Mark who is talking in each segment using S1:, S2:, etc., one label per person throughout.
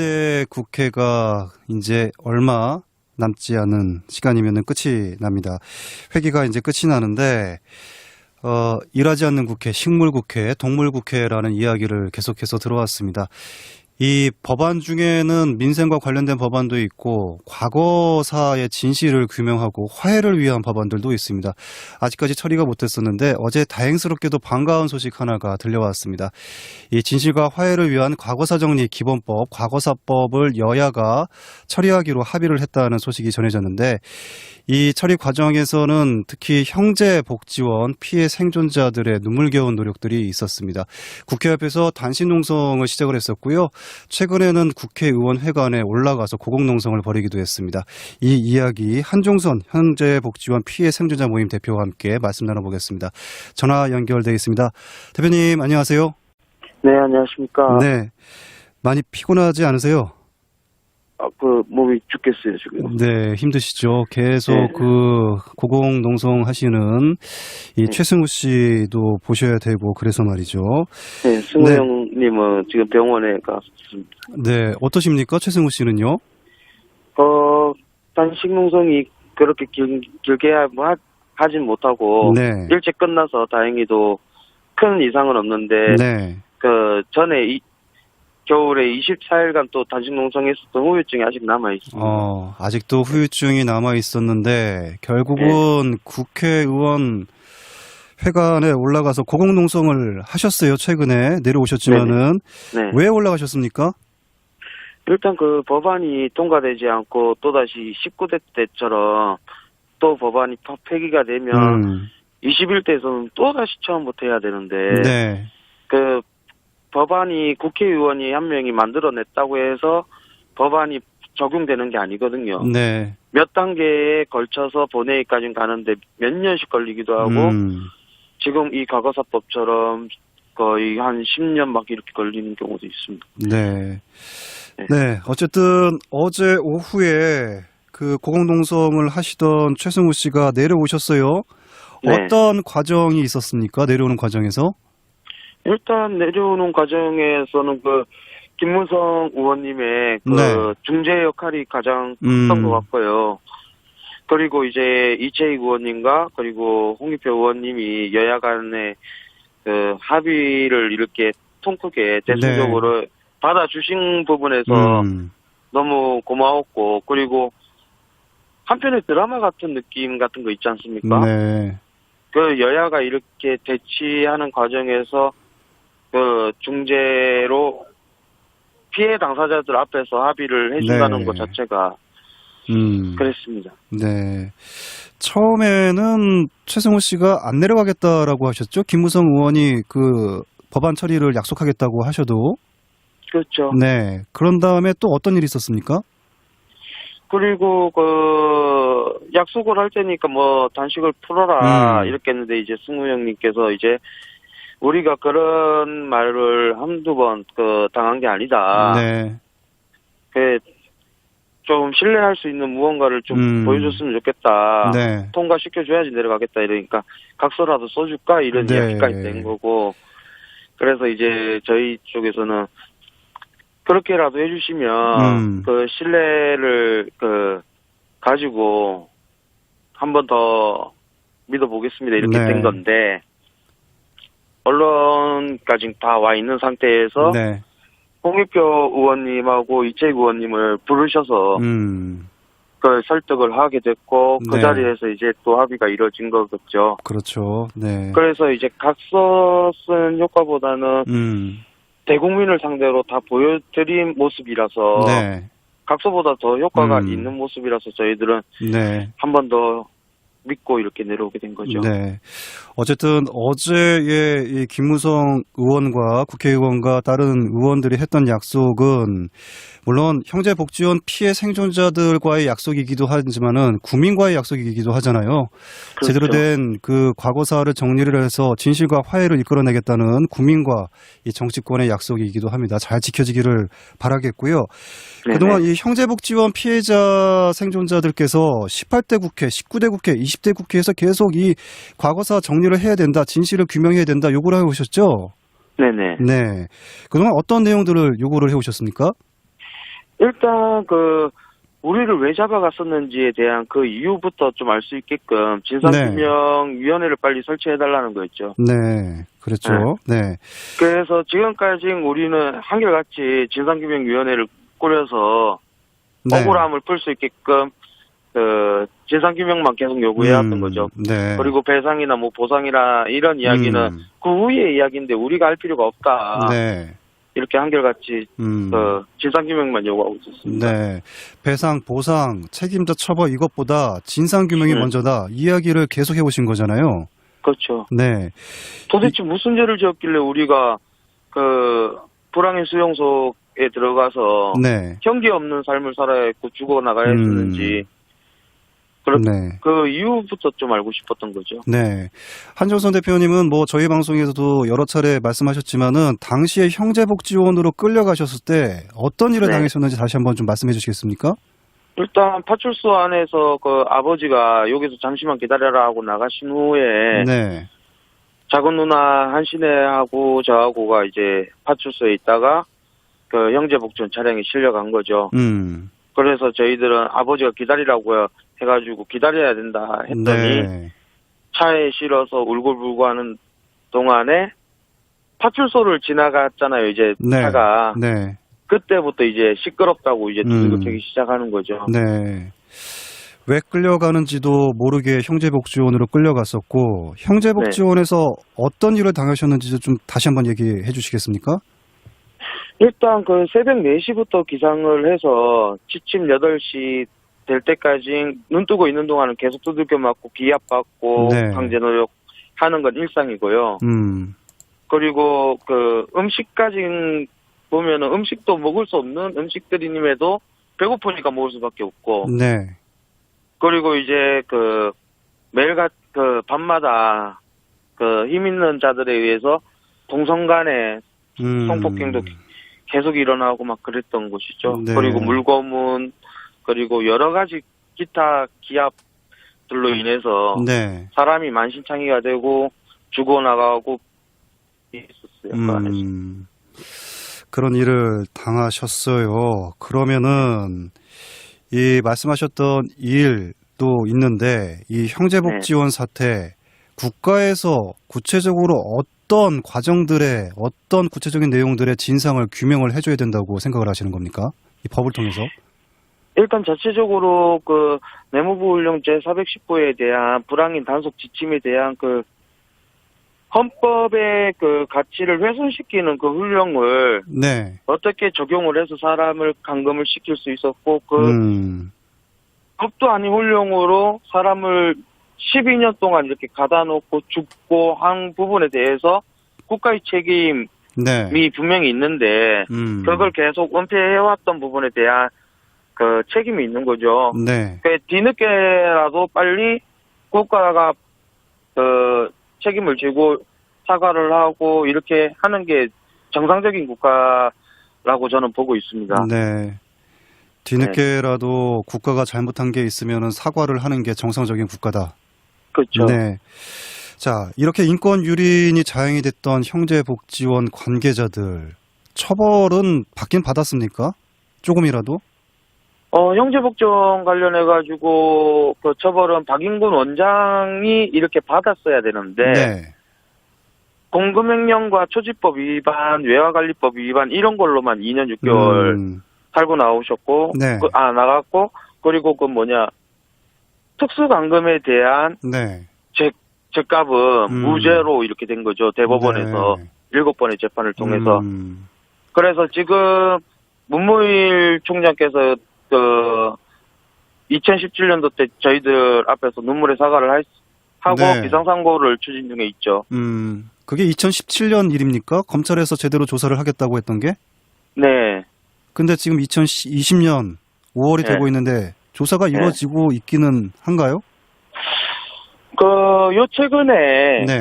S1: 20대 국회가 이제 얼마 남지 않은 시간이면 끝이 납니다. 회기가 이제 끝이 나는데, 일하지 않는 국회, 식물국회, 동물국회라는 이야기를 계속해서 들어왔습니다. 이 법안 중에는 민생과 관련된 법안도 있고 과거사의 진실을 규명하고 화해를 위한 법안들도 있습니다. 아직까지 처리가 못했었는데 어제 다행스럽게도 반가운 소식 하나가 들려왔습니다. 이 진실과 화해를 위한 과거사 정리 기본법, 과거사법을 여야가 처리하기로 합의를 했다는 소식이 전해졌는데, 이 처리 과정에서는 특히 형제복지원 피해 생존자들의 눈물겨운 노력들이 있었습니다. 국회 앞에서 단신농성을 시작을 했었고요. 최근에는 국회의원 회관에 올라가서 고공농성을 벌이기도 했습니다. 이 이야기 한종선 형제복지원 피해 생존자 모임 대표와 함께 말씀 나눠보겠습니다. 전화 연결되어 있습니다. 대표님 안녕하세요.
S2: 네, 안녕하십니까.
S1: 네, 많이 피곤하지 않으세요?
S2: 몸이 죽겠어요, 지금.
S1: 네, 힘드시죠. 계속
S2: 네.
S1: 고공농성 하시는 이 최승우 씨도 보셔야 되고 그래서 말이죠.
S2: 네, 승우
S1: 네.
S2: 형님은 지금 병원에 갔습니다.
S1: 네, 어떠십니까, 최승우 씨는요?
S2: 단식 농성이 그렇게 길게 하진 못하고,
S1: 네.
S2: 일찍 끝나서 다행히도 큰 이상은 없는데,
S1: 네.
S2: 전에 겨울에 24일간 또 단식 농성했었던 후유증이 아직 남아있습니다.
S1: 아직도 후유증이 남아 있었는데 결국은 국회의원 회관에 올라가서 고공농성을 하셨어요. 최근에 내려오셨지만은.
S2: 네.
S1: 왜 올라가셨습니까?
S2: 일단 법안이 통과되지 않고 또다시 19대 때처럼 또 법안이 폐기가 되면 21대에서는 또다시 처음부터 해야 되는데,
S1: 네.
S2: 법안이 국회의원이 한 명이 만들어냈다고 해서 법안이 적용되는 게 아니거든요.
S1: 네.
S2: 몇 단계에 걸쳐서 본회의까지 가는데 몇 년씩 걸리기도 하고, 지금 이 과거사법처럼 거의 한 10년 막 이렇게 걸리는 경우도 있습니다.
S1: 네. 네. 어쨌든 어제 오후에 고공농성을 하시던 최승우 씨가 내려오셨어요.
S2: 네.
S1: 어떤 과정이 있었습니까? 내려오는 과정에서?
S2: 일단 내려오는 과정에서는 김무성 의원님의
S1: 네.
S2: 중재 역할이 가장 컸던 것 같고요. 그리고 이제 이채익 의원님과 그리고 홍익표 의원님이 여야 간의 합의를 이렇게 통 크게 대승적으로 받아주신 부분에서 너무 고마웠고, 그리고 한편의 드라마 같은 느낌 같은 거 있지 않습니까?
S1: 네.
S2: 여야가 이렇게 대치하는 과정에서 중재로 피해 당사자들 앞에서 합의를 해준다는 것 자체가 그랬습니다.
S1: 네. 처음에는 최승우 씨가 안 내려가겠다라고 하셨죠? 김무성 의원이 법안 처리를 약속하겠다고 하셔도.
S2: 그렇죠.
S1: 네. 그런 다음에 또 어떤 일이 있었습니까?
S2: 그리고 약속을 할 테니까 단식을 풀어라 이렇게 했는데, 이제 승우 형님께서 이제 우리가 그런 말을 한두 번 당한 게 아니다.
S1: 네.
S2: 좀 신뢰할 수 있는 무언가를 좀 보여줬으면 좋겠다.
S1: 네.
S2: 통과시켜줘야지 내려가겠다 이러니까 각서라도 써줄까 이런 이야기까지 된 거고, 그래서 이제 저희 쪽에서는 그렇게라도 해주시면 신뢰를 가지고 한 번 더 믿어보겠습니다 이렇게 된 건데, 언론까지 다 와 있는 상태에서 홍익표 의원님하고 이채익 의원님을 부르셔서 설득을 하게 됐고, 그 자리에서 이제 또 합의가 이루어진 거겠죠.
S1: 그렇죠. 네.
S2: 그래서 이제 각서 쓴 효과보다는 대국민을 상대로 다 보여드린 모습이라서, 각서보다 더 효과가 있는 모습이라서 저희들은 한 번 더 믿고 이렇게 내려오게 된 거죠.
S1: 네. 어쨌든 어제의 이 김무성 의원과 국회의원과 다른 의원들이 했던 약속은 물론 형제복지원 피해 생존자들과의 약속이기도 하지만은 국민과의 약속이기도 하잖아요. 그렇죠. 제대로 된 과거사를 정리를 해서 진실과 화해를 이끌어내겠다는 국민과 이 정치권의 약속이기도 합니다. 잘 지켜지기를 바라겠고요. 네네. 그동안 이 형제복지원 피해자 생존자들께서 18대 국회, 19대 국회, 20대 국회에서 계속 이 과거사 정리를 해야 된다, 진실을 규명해야 된다 요구를 해오셨죠?
S2: 네네.
S1: 네. 그동안 어떤 내용들을 요구를 해오셨습니까?
S2: 일단 우리를 왜 잡아갔었는지에 대한 그 이유부터 좀 알 수 있게끔 진상규명위원회를 빨리 설치해달라는 거였죠.
S1: 네, 그렇죠. 네.
S2: 그래서 지금까지 우리는 한결같이 진상규명위원회를 꾸려서
S1: 네.
S2: 억울함을 풀 수 있게끔 진상규명만 계속 요구해왔던 거죠.
S1: 네.
S2: 그리고 배상이나 뭐 보상이나 이런 이야기는 그 후의 이야기인데 우리가 할 필요가 없다.
S1: 네.
S2: 이렇게 한결같이 진상규명만 요구하고 있었습니다.
S1: 네. 배상, 보상, 책임자 처벌 이것보다 진상규명이 먼저다. 이야기를 계속 해오신 거잖아요.
S2: 그렇죠.
S1: 네.
S2: 도대체 무슨 죄를 지었길래 우리가 불황의 수용소에 들어가서
S1: 네.
S2: 형기 없는 삶을 살아야 했고 죽어나가야 했었는지
S1: 네.
S2: 그 이유부터 좀 알고 싶었던 거죠.
S1: 네. 한정선 대표님은 뭐 저희 방송에서도 여러 차례 말씀하셨지만은 당시에 형제복지원으로 끌려가셨을 때 어떤 일을
S2: 네.
S1: 당하셨는지 다시 한번 좀 말씀해 주시겠습니까?
S2: 일단 파출소 안에서 아버지가 여기서 잠시만 기다려라 하고 나가신 후에
S1: 네.
S2: 작은 누나 한신혜하고 저하고가 이제 파출소에 있다가 형제복지원 차량에 실려간 거죠. 그래서 저희들은 아버지가 기다리라고 해가지고 기다려야 된다 했더니
S1: 네.
S2: 차에 실어서 울고불고 하는 동안에 파출소를 지나갔잖아요, 이제
S1: 네.
S2: 차가.
S1: 네.
S2: 그때부터 이제 시끄럽다고 이제 두들겨대기 시작하는 거죠.
S1: 네. 왜 끌려가는지도 모르게 형제복지원으로 끌려갔었고 형제복지원에서 어떤 일을 당하셨는지 좀 다시 한번 얘기해 주시겠습니까?
S2: 일단 새벽 4시부터 기상을 해서 취침 8시 될 때까지 눈 뜨고 있는 동안은 계속 두들겨 맞고 기압받고
S1: 네.
S2: 강제노력 하는 건 일상이고요. 그리고 음식까지 보면은 음식도 먹을 수 없는 음식들임에도 배고프니까 먹을 수밖에 없고.
S1: 네.
S2: 그리고 이제 매일 밤마다 힘 있는 자들에 의해서 동성 간에 성폭행도 계속 일어나고 막 그랬던 곳이죠.
S1: 네.
S2: 그리고 물고문, 그리고 여러 가지 기타 기압들로 인해서
S1: 네.
S2: 사람이 만신창이가 되고 죽어나가고 있었어요. 그 안에서.
S1: 그런 일을 당하셨어요. 그러면은 이 말씀하셨던 일도 있는데 이 형제복지원 사태 국가에서 구체적으로 어떤 과정들의 어떤 구체적인 내용들의 진상을 규명을 해줘야 된다고 생각을 하시는 겁니까? 이 법을 통해서?
S2: 일단 자체적으로 내무부 훈령 제419에 대한 불황인 단속 지침에 대한 헌법의 가치를 훼손시키는 훈령을
S1: 네.
S2: 어떻게 적용을 해서 사람을 감금을 시킬 수 있었고 법도 아닌 훈령으로 사람을 12년 동안 이렇게 가다 놓고 죽고 한 부분에 대해서 국가의 책임이
S1: 네.
S2: 분명히 있는데 그걸 계속 은폐해왔던 부분에 대한 책임이 있는 거죠.
S1: 네.
S2: 뒤늦게라도 빨리 국가가 책임을 지고 사과를 하고 이렇게 하는 게 정상적인 국가라고 저는 보고 있습니다.
S1: 네. 뒤늦게라도 국가가 잘못한 게 있으면 사과를 하는 게 정상적인 국가다.
S2: 그렇죠.
S1: 네. 자, 이렇게 인권 유린이 자행이 됐던 형제복지원 관계자들 처벌은 받긴 받았습니까? 조금이라도?
S2: 형제복지원 관련해가지고 처벌은 박인군 원장이 이렇게 받았어야 되는데
S1: 네.
S2: 공금횡령과 초지법 위반, 외화관리법 위반 이런 걸로만 2년 6개월 살고 나오셨고
S1: 네.
S2: 나갔고 그리고 특수감금에 대한
S1: 네.
S2: 죄값은 무죄로 이렇게 된 거죠. 대법원에서
S1: 네.
S2: 7번의 재판을 통해서. 그래서 지금 문무일 총장께서 2017년도 때 저희들 앞에서 눈물의 사과를 하고
S1: 네.
S2: 비상상고를 추진 중에 있죠.
S1: 그게 2017년 일입니까? 검찰에서 제대로 조사를 하겠다고 했던 게?
S2: 네.
S1: 근데 지금 2020년 5월이
S2: 네.
S1: 되고 있는데 조사가 이루어지고 있기는 한가요?
S2: 요 최근에
S1: 네.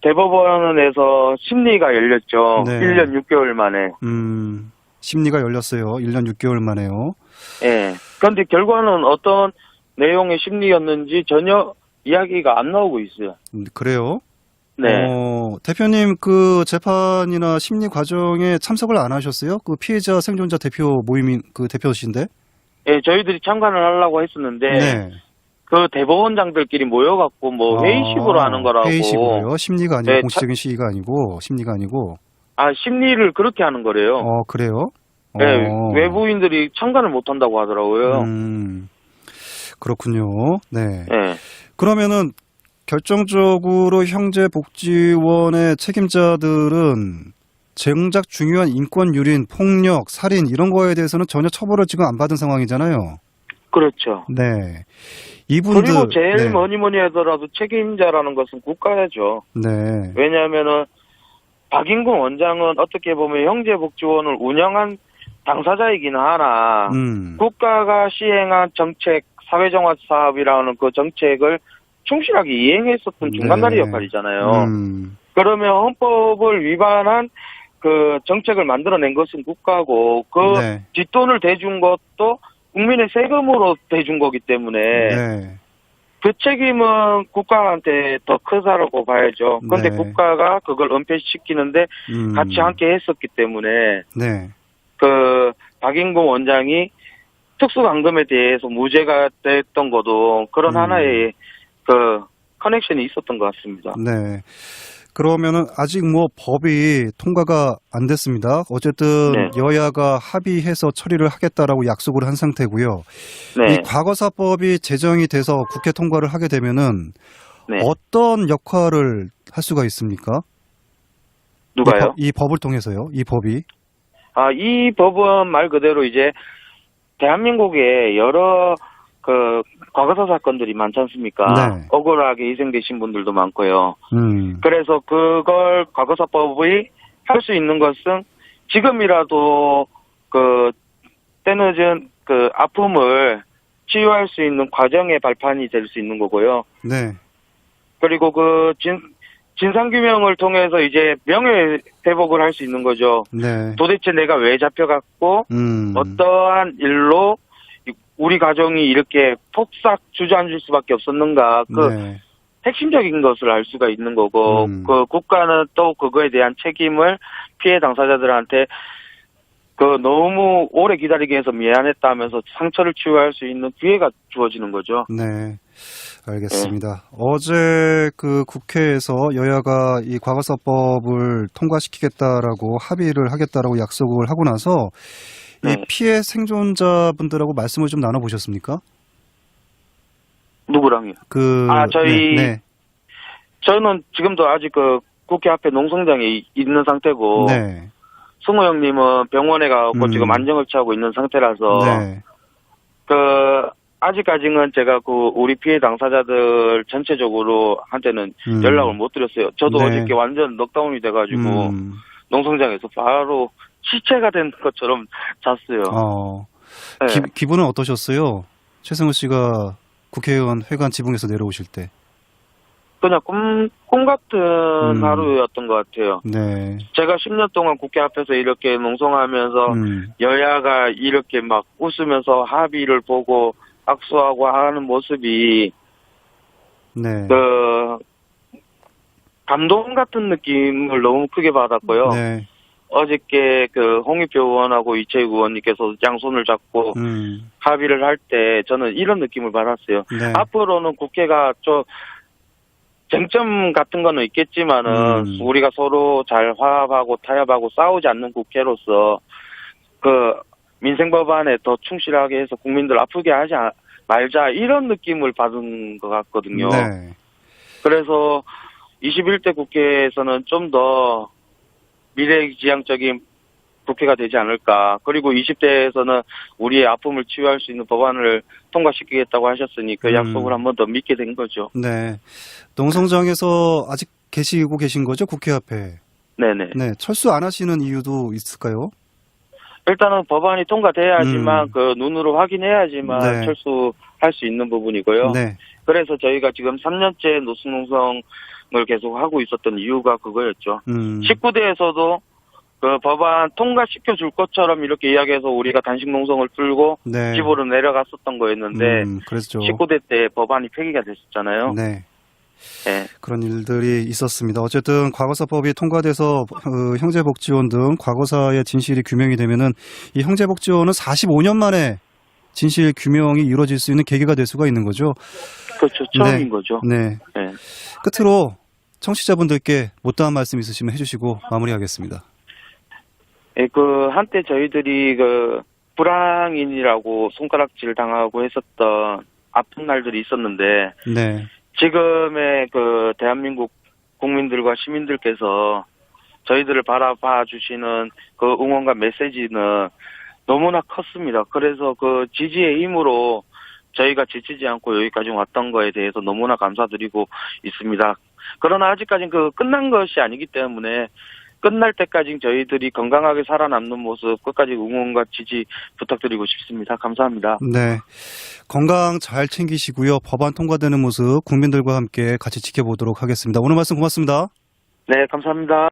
S2: 대법원에서 심리가 열렸죠.
S1: 네.
S2: 1년 6개월 만에.
S1: 심리가 열렸어요. 1년 6개월 만에요.
S2: 예. 그런데 결과는 어떤 내용의 심리였는지 전혀 이야기가 안 나오고 있어요.
S1: 그래요?
S2: 네.
S1: 대표님 그 재판이나 심리 과정에 참석을 안 하셨어요? 그 피해자 생존자 대표 모임인 그 대표신데?
S2: 예, 저희들이 참관을 하려고 했었는데
S1: 네.
S2: 그 대법원장들끼리 모여갖고 뭐 회의식으로 하는 거라고.
S1: 회의식으로요? 심리가 아니고
S2: 네,
S1: 공식적인 시기가 아니고 심리가 아니고.
S2: 심리를 그렇게 하는 거래요.
S1: 그래요?
S2: 네, 외부인들이 참관을 못 한다고 하더라고요.
S1: 그렇군요. 네.
S2: 네.
S1: 그러면은 결정적으로 형제복지원의 책임자들은 정작 중요한 인권 유린, 폭력, 살인 이런 거에 대해서는 전혀 처벌을 지금 안 받은 상황이잖아요.
S2: 그렇죠.
S1: 네. 이분들
S2: 그리고 제일
S1: 네.
S2: 뭐니 하더라도 책임자라는 것은 국가죠.
S1: 네.
S2: 왜냐하면은 박인근 원장은 어떻게 보면 형제복지원을 운영한 당사자이긴 하나 국가가 시행한 정책, 사회정화 사업이라는 그 정책을 충실하게 이행했었던 중간다리
S1: 네.
S2: 역할이잖아요. 그러면 헌법을 위반한 그 정책을 만들어낸 것은 국가고 그
S1: 네.
S2: 뒷돈을 대준 것도 국민의 세금으로 대준 거기 때문에
S1: 네.
S2: 그 책임은 국가한테 더 크다라고 봐야죠. 그런데
S1: 네.
S2: 국가가 그걸 은폐시키는데 같이 함께 했었기 때문에
S1: 네.
S2: 그 박인근 원장이 특수강금에 대해서 무죄가 됐던 것도 그런 하나의 그 커넥션이 있었던 것 같습니다.
S1: 네. 그러면은 아직 뭐 법이 통과가 안 됐습니다. 어쨌든
S2: 네.
S1: 여야가 합의해서 처리를 하겠다라고 약속을 한 상태고요.
S2: 네.
S1: 이 과거사법이 제정이 돼서 국회 통과를 하게 되면은
S2: 네.
S1: 어떤 역할을 할 수가 있습니까?
S2: 누가요?
S1: 이 법을 통해서요. 이 법이.
S2: 이 법은 말 그대로 이제 대한민국에 여러 그 과거사 사건들이 많지 않습니까?
S1: 네.
S2: 억울하게 희생되신 분들도 많고요.
S1: 음.
S2: 그래서 그걸 과거사법이 할 수 있는 것은 지금이라도 그 때늦은 그 아픔을 치유할 수 있는 과정의 발판이 될 수 있는 거고요.
S1: 네.
S2: 그리고 그 진상규명을 통해서 이제 명예 회복을 할 수 있는 거죠.
S1: 네.
S2: 도대체 내가 왜 잡혀갔고 어떠한 일로 우리 가정이 이렇게 폭삭 주저앉을 수밖에 없었는가. 그
S1: 네.
S2: 핵심적인 것을 알 수가 있는 거고 그 국가는 또 그거에 대한 책임을 피해 당사자들한테 그 너무 오래 기다리게 해서 미안했다 하면서 상처를 치유할 수 있는 기회가 주어지는 거죠.
S1: 네. 알겠습니다. 어제 그 국회에서 여야가 이 과거사법을 통과시키겠다라고 합의를 하겠다라고 약속을 하고 나서 이 피해 생존자분들하고 말씀을 좀 나눠보셨습니까?
S2: 누구랑요? 저희
S1: 네.
S2: 저는 지금도 아직 그 국회 앞에 농성장에 있는 상태고
S1: 네.
S2: 승우 형님은 병원에 가고 지금 안정을 취하고 있는 상태라서
S1: 네.
S2: 그 아직까지는 제가 그 우리 피해 당사자들 전체적으로 한테는 연락을 못 드렸어요. 저도
S1: 네.
S2: 어저께 완전 넉다운이 돼가지고 농성장에서 바로 시체가 된 것처럼 잤어요.
S1: 네. 기분은 어떠셨어요? 최승우 씨가 국회의원 회관 지붕에서 내려오실 때.
S2: 그냥 꿈 같은 하루였던 것 같아요.
S1: 네.
S2: 제가 10년 동안 국회 앞에서 이렇게 농성하면서 여야가 이렇게 막 웃으면서 합의를 보고 악수하고 하는 모습이
S1: 네.
S2: 그 감동 같은 느낌을 너무 크게 받았고요.
S1: 네.
S2: 어저께 그 홍익표 의원하고 이채익 의원님께서 양손을 잡고 합의를 할 때 저는 이런 느낌을 받았어요.
S1: 네.
S2: 앞으로는 국회가 좀 쟁점 같은 거는 있겠지만은 우리가 서로 잘 화합하고 타협하고 싸우지 않는 국회로서 그 민생 법안에 더 충실하게 해서 국민들 아프게 하지 말자 이런 느낌을 받은 것 같거든요.
S1: 네.
S2: 그래서 21대 국회에서는 좀 더 미래지향적인 국회가 되지 않을까. 그리고 20대에서는 우리의 아픔을 치유할 수 있는 법안을 통과시키겠다고 하셨으니 그 약속을 한 번 더 믿게 된 거죠.
S1: 네. 농성장에서 아직 계시고 계신 거죠? 국회 앞에.
S2: 네네.
S1: 네. 철수 안 하시는 이유도 있을까요?
S2: 일단은 법안이 통과돼야지만 그 눈으로 확인해야지만
S1: 네.
S2: 철수할 수 있는 부분이고요.
S1: 네.
S2: 그래서 저희가 지금 3년째 노숙농성을 계속 하고 있었던 이유가 그거였죠. 19대에서도 그 법안 통과시켜 줄 것처럼 이렇게 이야기해서 우리가 단식 농성을 풀고
S1: 네.
S2: 집으로 내려갔었던 거였는데
S1: 그랬죠.
S2: 19대 때 법안이 폐기가 됐었잖아요.
S1: 네.
S2: 예.
S1: 그런 일들이 있었습니다. 어쨌든 과거사법이 통과돼서 형제복지원 등 과거사의 진실이 규명이 되면은 이 형제복지원은 45년 만에 진실 규명이 이루어질 수 있는 계기가 될 수가 있는 거죠.
S2: 그렇죠. 처음인 거죠.
S1: 네.
S2: 예.
S1: 끝으로 청취자분들께 못다한 말씀 있으시면 해주시고 마무리하겠습니다.
S2: 예, 한때 저희들이 불황인이라고 손가락질 당하고 했었던 아픈 날들이 있었는데,
S1: 네.
S2: 지금의 대한민국 국민들과 시민들께서 저희들을 바라봐 주시는 응원과 메시지는 너무나 컸습니다. 그래서 지지의 힘으로 저희가 지치지 않고 여기까지 왔던 거에 대해서 너무나 감사드리고 있습니다. 그러나 아직까지는 끝난 것이 아니기 때문에 끝날 때까지 저희들이 건강하게 살아남는 모습 끝까지 응원과 지지 부탁드리고 싶습니다. 감사합니다.
S1: 네. 건강 잘 챙기시고요. 법안 통과되는 모습 국민들과 함께 같이 지켜보도록 하겠습니다. 오늘 말씀 고맙습니다.
S2: 네, 감사합니다.